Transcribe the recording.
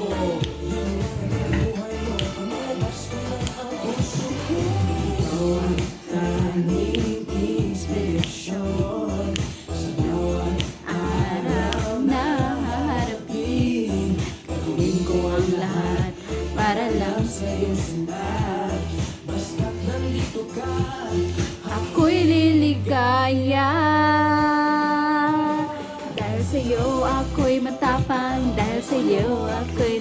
Ikaw ang tanging inspirasyon sa bawat araw na haharapin. Gagawin ko ang lahat para lang sa'yo sundan. Basta't nandito ka, ako'y liligaya. Dahil sa'yo ako'y matapang, dahil sa'yo ako'y